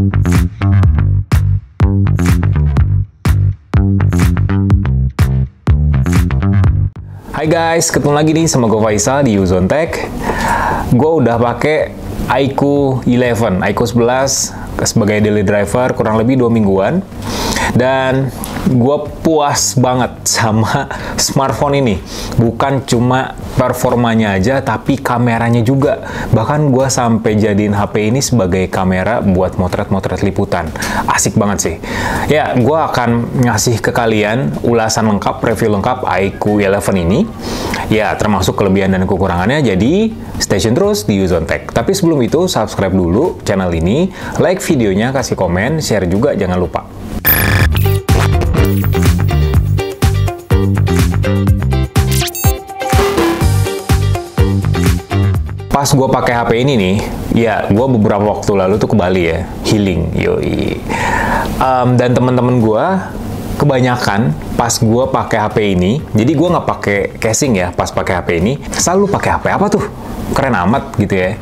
Hai guys, ketemu lagi nih sama gue Faisal di Uzon Tech. Gue udah pakai iQOO 11, iQOO 11 sebagai daily driver kurang lebih 2 mingguan. Dan gue puas banget sama smartphone ini. Bukan cuma performanya aja, tapi kameranya juga. Bahkan gue sampai jadiin HP ini sebagai kamera buat motret-motret liputan. Asik banget sih. Ya, gue akan ngasih ke kalian ulasan lengkap, review lengkap iQOO 11 ini. Ya, termasuk kelebihan dan kekurangannya. Jadi, stay tune terus di Uzon Tech. Tapi sebelum itu, subscribe dulu channel ini, like videonya, kasih komen, share juga jangan lupa. Pas gue pakai HP ini nih, ya gue beberapa waktu lalu tuh ke Bali ya, healing, yoi. Dan teman-teman gue kebanyakan pas gue pakai HP ini, jadi gue nggak pakai casing ya, pas pakai HP ini, selalu pakai HP apa tuh? Keren amat gitu ya.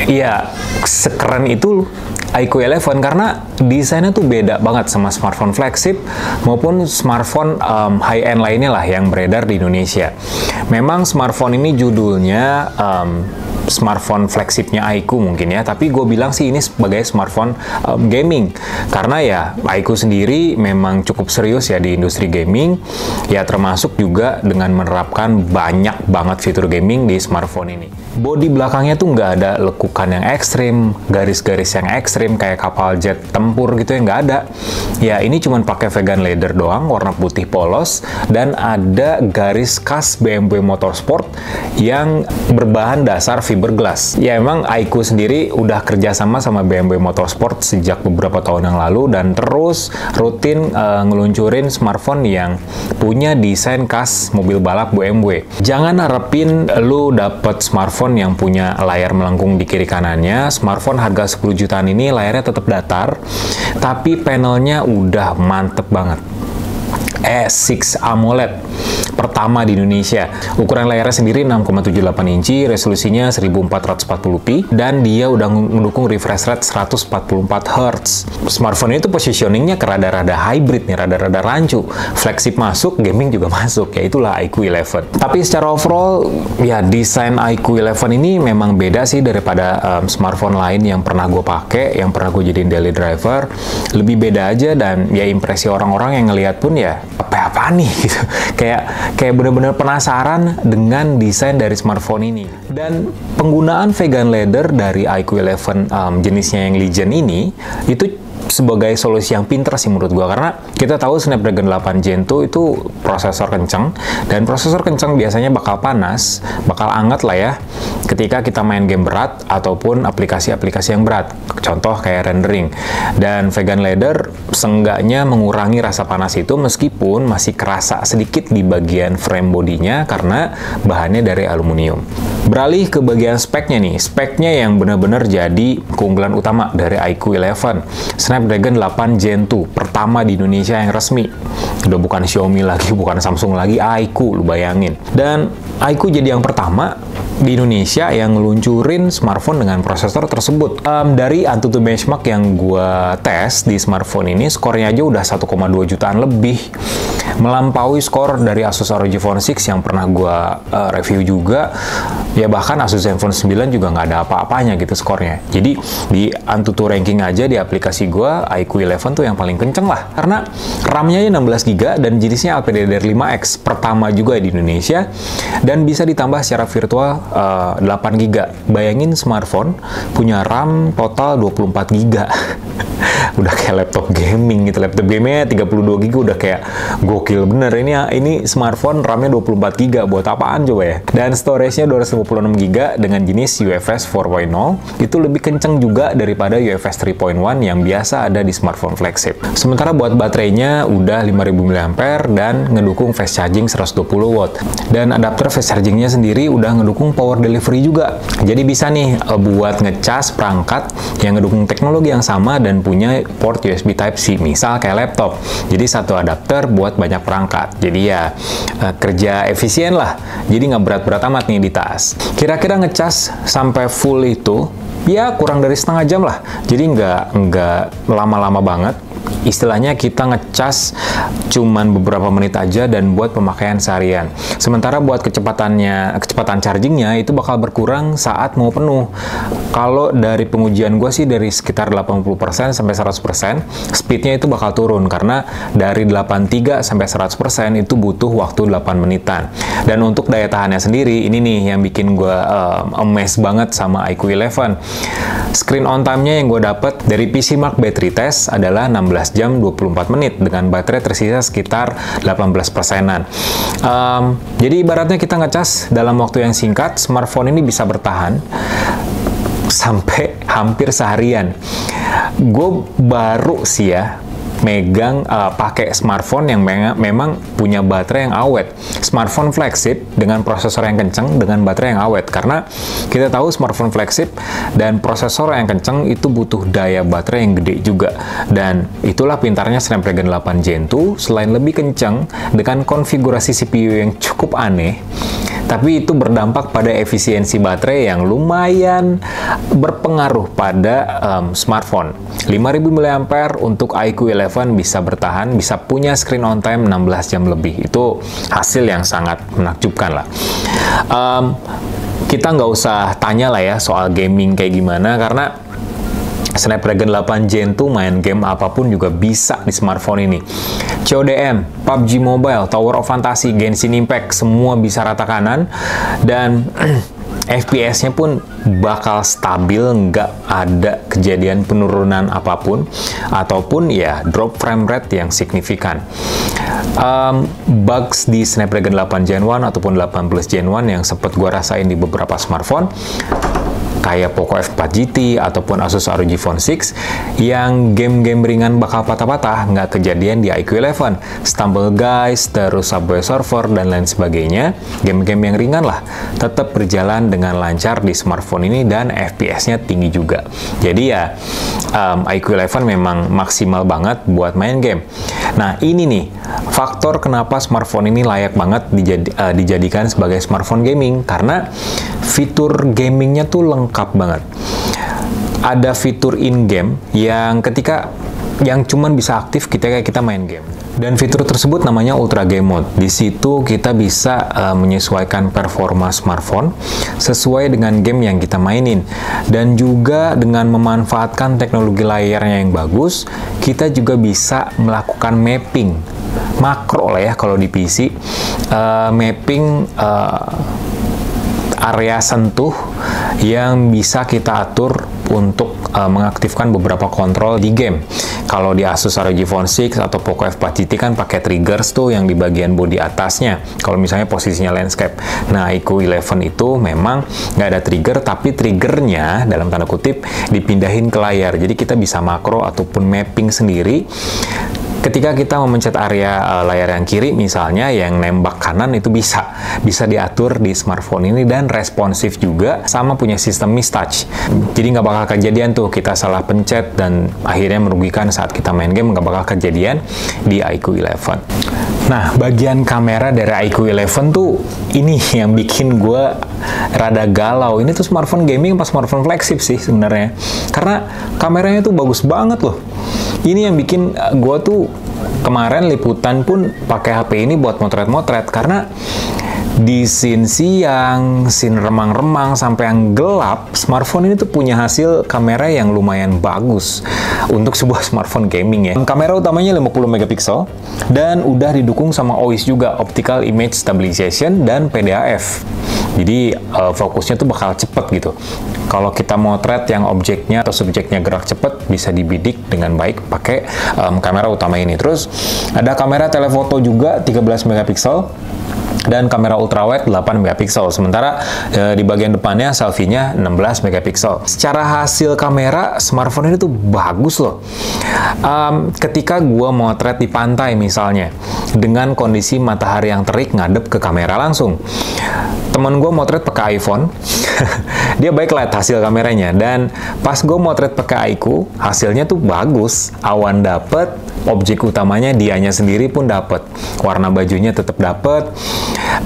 Iya, sekeren itu iQOO 11 karena desainnya tuh beda banget sama smartphone flagship maupun smartphone high-end lainnya lah yang beredar di Indonesia. Memang smartphone ini judulnya smartphone flagshipnya iQOO mungkin ya, tapi gue bilang sih ini sebagai smartphone gaming karena ya iQOO sendiri memang cukup serius ya di industri gaming ya, termasuk juga dengan menerapkan banyak banget fitur gaming di smartphone ini. Bodi belakangnya tuh nggak ada lekukan yang ekstrim, garis-garis yang ekstrim kayak kapal jet tempur gitu ya, nggak ada. Ya ini cuma pakai vegan leather doang, warna putih polos, dan ada garis khas BMW Motorsport yang berbahan dasar fiberglass. Ya emang iQOO sendiri udah kerjasama sama BMW Motorsport sejak beberapa tahun yang lalu dan terus rutin ngeluncurin smartphone yang punya desain khas mobil balap BMW. Jangan harapin lu dapet smartphone yang punya layar melengkung di kiri kanannya. Smartphone harga 10 jutaan ini layarnya tetap datar, tapi panelnya udah mantep banget. S6 AMOLED pertama di Indonesia. Ukuran layarnya sendiri 6,78 inci, resolusinya 1440p, dan dia udah mendukung refresh rate 144 Hz. Smartphone itu positioningnya ke rada-rada hybrid nih, rada-rada rancu. Flagship masuk, gaming juga masuk, ya itulah iQOO 11. Tapi secara overall, ya desain iQOO 11 ini memang beda sih daripada smartphone lain yang pernah gue pakai, yang pernah gue jadiin daily driver. Lebih beda aja, dan ya impresi orang-orang yang ngelihat pun ya apa nih gitu. Kayak bener-bener penasaran dengan desain dari smartphone ini. Dan penggunaan vegan leather dari iQOO 11 jenisnya yang Legend ini itu sebagai solusi yang pinter sih menurut gua, karena kita tahu Snapdragon 8 Gen 2 itu prosesor kencang, dan prosesor kencang biasanya bakal panas, bakal anget lah ya ketika kita main game berat ataupun aplikasi-aplikasi yang berat, contoh kayak rendering. Dan vegan leather seenggaknya mengurangi rasa panas itu meskipun masih kerasa sedikit di bagian frame bodinya karena bahannya dari aluminium. Beralih ke bagian speknya nih, speknya yang benar-benar jadi keunggulan utama dari iQOO 11. Snapdragon 8 Gen 2, pertama di Indonesia yang resmi. Udah bukan Xiaomi lagi, bukan Samsung lagi, iQOO, lu bayangin. Dan iQOO jadi yang pertama di Indonesia yang ngeluncurin smartphone dengan prosesor tersebut. Dari AnTuTu benchmark yang gua tes di smartphone ini, skornya aja udah 1,2 jutaan lebih. Melampaui skor dari Asus ROG Phone 6 yang pernah gua review juga. Ya bahkan Asus Zenfone 9 juga nggak ada apa-apanya gitu skornya. Jadi di AnTuTu ranking aja di aplikasi gua, iQOO 11 tuh yang paling kenceng lah. Karena RAM-nya 16GB dan jenisnya LPDDR5X, pertama juga di Indonesia. Dan bisa ditambah secara virtual 8GB. Bayangin smartphone punya RAM total 24GB. Udah kayak laptop gaming gitu. Laptop gamingnya 32GB udah kayak gokil bener. Ini smartphone RAM-nya 24GB, buat apaan coba ya? Dan storage-nya 256GB dengan jenis UFS 4.0. Itu lebih kenceng juga daripada UFS 3.1 yang biasa ada di smartphone flagship. Sementara buat baterainya udah 5000 mAh dan ngedukung fast charging 120W. Dan adapter fast chargingnya sendiri udah ngedukung power delivery juga. Jadi bisa nih buat ngecas perangkat yang ngedukung teknologi yang sama dan punya port USB Type-C, misal kayak laptop. Jadi satu adapter buat banyak perangkat. Jadi ya kerja efisien lah. Jadi nggak berat-berat amat nih di tas. Kira-kira ngecas sampai full itu ya kurang dari setengah jam lah. Jadi nggak lama-lama banget. Istilahnya kita ngecas cuman beberapa menit aja dan buat pemakaian seharian. Sementara buat kecepatan chargingnya itu bakal berkurang saat mau penuh. Kalau dari pengujian gue sih dari sekitar 80% sampai 100%, speednya itu bakal turun karena dari 83 sampai 100% itu butuh waktu 8 menitan. Dan untuk daya tahannya sendiri, ini nih yang bikin gue amazed banget sama iQOO 11. Screen on time-nya yang gue dapat dari PCMark Battery Test adalah 16 jam 24 menit dengan baterai tersisa sekitar 18%-an. Jadi ibaratnya kita ngecas dalam waktu yang singkat, smartphone ini bisa bertahan sampai hampir seharian. Gue baru sih ya megang pakai smartphone yang memang punya baterai yang awet. Smartphone flagship dengan prosesor yang kencang dengan baterai yang awet, karena kita tahu smartphone flagship dan prosesor yang kencang itu butuh daya baterai yang gede juga. Dan itulah pintarnya Snapdragon 8 Gen 2, selain lebih kencang dengan konfigurasi CPU yang cukup aneh, tapi itu berdampak pada efisiensi baterai yang lumayan berpengaruh pada smartphone. 5000 mAh untuk iQOO 11 bisa bertahan, bisa punya screen on time 16 jam lebih. Itu hasil yang sangat menakjubkan lah. Kita nggak usah tanya lah ya soal gaming kayak gimana, karena Snapdragon 8 Gen 2 main game apapun juga bisa di smartphone ini. CODM, PUBG Mobile, Tower of Fantasy, Genshin Impact, semua bisa rata kanan, dan FPS-nya pun bakal stabil, nggak ada kejadian penurunan apapun, ataupun ya drop frame rate yang signifikan. Bugs di Snapdragon 8 Gen 1 ataupun 8 Plus Gen 1 yang sempat gue rasain di beberapa smartphone, kayak Poco F4 GT ataupun Asus ROG Phone 6, yang game-game ringan bakal patah-patah, nggak kejadian di iQOO 11. Stumble Guys, terus Subway Surfer, dan lain sebagainya, game-game yang ringan lah, tetap berjalan dengan lancar di smartphone ini dan FPS-nya tinggi juga. Jadi ya, iQOO 11 memang maksimal banget buat main game. Nah, ini nih, faktor kenapa smartphone ini layak banget dijadikan sebagai smartphone gaming, karena fitur gamingnya tuh lengkap banget. Ada fitur in-game yang cuman bisa aktif ketika kita main game. Dan fitur tersebut namanya Ultra Game Mode. Di situ kita bisa menyesuaikan performa smartphone sesuai dengan game yang kita mainin. Dan juga dengan memanfaatkan teknologi layarnya yang bagus, kita juga bisa melakukan mapping makro lah ya kalau di PC. Mapping area sentuh yang bisa kita atur untuk mengaktifkan beberapa kontrol di game. Kalau di Asus ROG Phone 6 atau Poco F4 GT kan pakai triggers tuh yang di bagian bodi atasnya, kalau misalnya posisinya landscape. Nah, iQOO 11 itu memang nggak ada trigger, tapi triggernya dalam tanda kutip dipindahin ke layar, jadi kita bisa makro ataupun mapping sendiri. Ketika kita memencet area layar yang kiri misalnya, yang nembak kanan itu bisa diatur di smartphone ini, dan responsif juga, sama punya sistem mistouch. Jadi nggak bakal kejadian tuh kita salah pencet dan akhirnya merugikan saat kita main game, nggak bakal kejadian di iQOO 11. Nah, bagian kamera dari iQOO 11 tuh ini yang bikin gue rada galau. Ini tuh smartphone gaming pas smartphone flagship sih sebenarnya, karena kameranya tuh bagus banget loh. Ini yang bikin gue tuh kemarin liputan pun pakai HP ini buat motret-motret, karena di scene siang, scene remang-remang, sampai yang gelap, smartphone ini tuh punya hasil kamera yang lumayan bagus untuk sebuah smartphone gaming ya. Kamera utamanya 50 megapiksel dan udah didukung sama OIS juga, Optical Image Stabilization dan PDAF. Jadi fokusnya tuh bakal cepet gitu. Kalau kita motret yang objeknya atau subjeknya gerak cepet, bisa dibidik dengan baik pakai kamera utama ini. Terus ada kamera telefoto juga 13 megapiksel dan kamera ultrawide 8 megapiksel. Sementara di bagian depannya selfie-nya 16 megapiksel. Secara hasil kamera, smartphone ini tuh bagus loh. Ketika gua motret di pantai misalnya, dengan kondisi matahari yang terik ngadep ke kamera langsung, temen gue motret pakai iPhone, dia backlight hasil kameranya, dan pas gue motret pakai iQOO, hasilnya tuh bagus, awan dapet, objek utamanya dianya sendiri pun dapet, warna bajunya tetap dapet,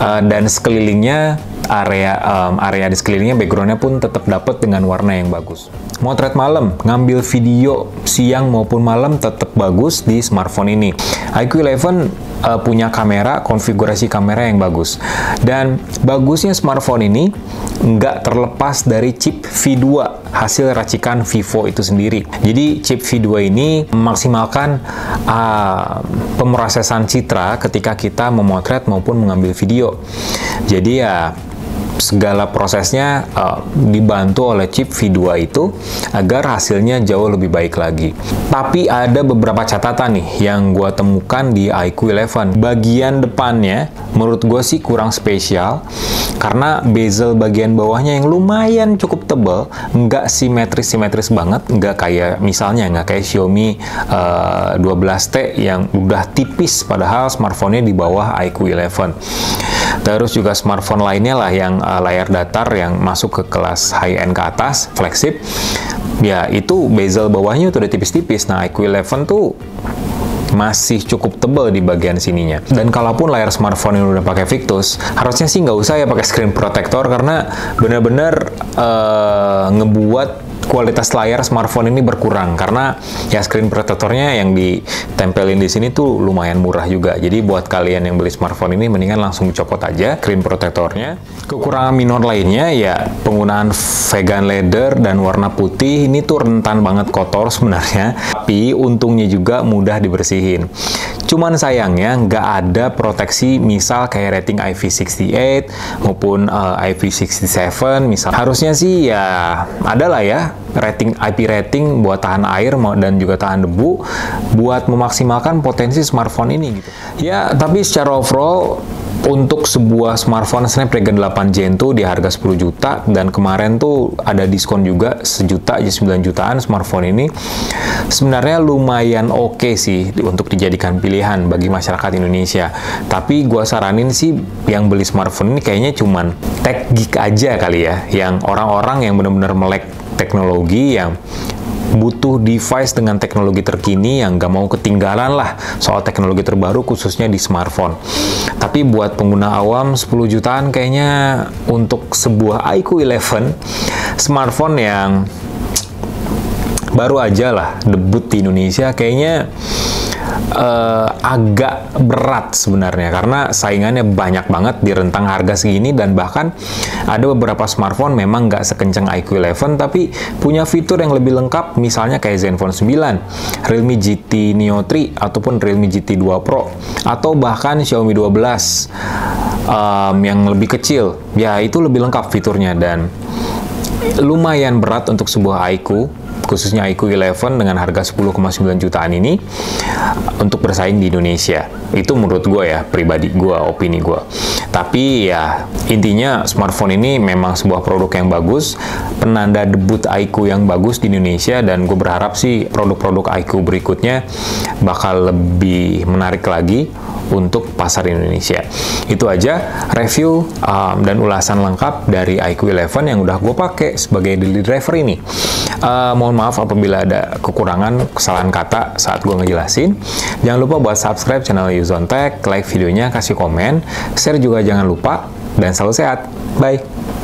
dan sekelilingnya area di sekelilingnya, backgroundnya pun tetap dapat dengan warna yang bagus. Motret malam, ngambil video siang maupun malam tetap bagus di smartphone ini. iQOO 11 punya kamera, konfigurasi kamera yang bagus. Dan bagusnya smartphone ini nggak terlepas dari chip V2, hasil racikan Vivo itu sendiri. Jadi chip V2 ini memaksimalkan pemrosesan citra ketika kita memotret maupun mengambil video. Jadi ya segala prosesnya dibantu oleh chip V2 itu agar hasilnya jauh lebih baik lagi. Tapi ada beberapa catatan nih yang gue temukan di iQOO 11. Bagian depannya menurut gue sih kurang spesial karena bezel bagian bawahnya yang lumayan cukup tebal, nggak simetris banget, nggak kayak Xiaomi 12T yang udah tipis padahal smartphone-nya di bawah iQOO 11. Terus juga smartphone lainnya lah yang layar datar yang masuk ke kelas high-end ke atas, flagship, ya itu bezel bawahnya tuh udah tipis-tipis. Nah, iQOO 11 tuh masih cukup tebal di bagian sininya. Dan kalaupun layar smartphone yang udah pakai Victus, harusnya sih nggak usah ya pakai screen protector karena bener-bener ngebuat kualitas layar smartphone ini berkurang karena ya screen protectornya yang ditempelin di sini tuh lumayan murah juga. Jadi buat kalian yang beli smartphone ini mendingan langsung copot aja screen protectornya. Kekurangan minor lainnya ya penggunaan vegan leather dan warna putih ini tuh rentan banget kotor sebenarnya. Tapi untungnya juga mudah dibersihin. Cuman sayangnya nggak ada proteksi misal kayak rating IP68 maupun IP67 misal. Harusnya sih ya ada lah ya IP rating buat tahan air dan juga tahan debu buat memaksimalkan potensi smartphone ini gitu. Ya, tapi secara overall untuk sebuah smartphone Snapdragon 8 Gen 2 di harga 10 juta dan kemarin tuh ada diskon juga 1 juta jadi 9 jutaan smartphone ini sebenarnya lumayan oke sih untuk dijadikan pilihan bagi masyarakat Indonesia. Tapi gua saranin sih yang beli smartphone ini kayaknya cuman tech geek aja kali ya, yang orang-orang yang benar-benar melek teknologi, yang butuh device dengan teknologi terkini, yang nggak mau ketinggalan lah soal teknologi terbaru khususnya di smartphone. Tapi buat pengguna awam 10 jutaan kayaknya untuk sebuah iQOO 11 smartphone yang baru aja lah debut di Indonesia kayaknya agak berat sebenarnya karena saingannya banyak banget di rentang harga segini dan bahkan ada beberapa smartphone memang nggak sekencang iQOO 11 tapi punya fitur yang lebih lengkap misalnya kayak Zenfone 9, Realme GT Neo 3 ataupun Realme GT 2 Pro atau bahkan Xiaomi 12 yang lebih kecil ya itu lebih lengkap fiturnya dan lumayan berat untuk sebuah iQOO khususnya iQOO 11 dengan harga 10,9 jutaan ini untuk bersaing di Indonesia. Itu menurut gue ya, pribadi gue, opini gue. Tapi ya, intinya smartphone ini memang sebuah produk yang bagus, penanda debut iQOO yang bagus di Indonesia, dan gue berharap sih produk-produk iQOO berikutnya bakal lebih menarik lagi untuk pasar Indonesia. Itu aja review dan ulasan lengkap dari iQOO 11 yang udah gue pakai sebagai daily driver ini. Mohon maaf apabila ada kekurangan, kesalahan kata saat gue ngejelasin. Jangan lupa buat subscribe channel Yuzon Tech, like videonya, kasih komen, share juga jangan lupa, dan selalu sehat. Bye!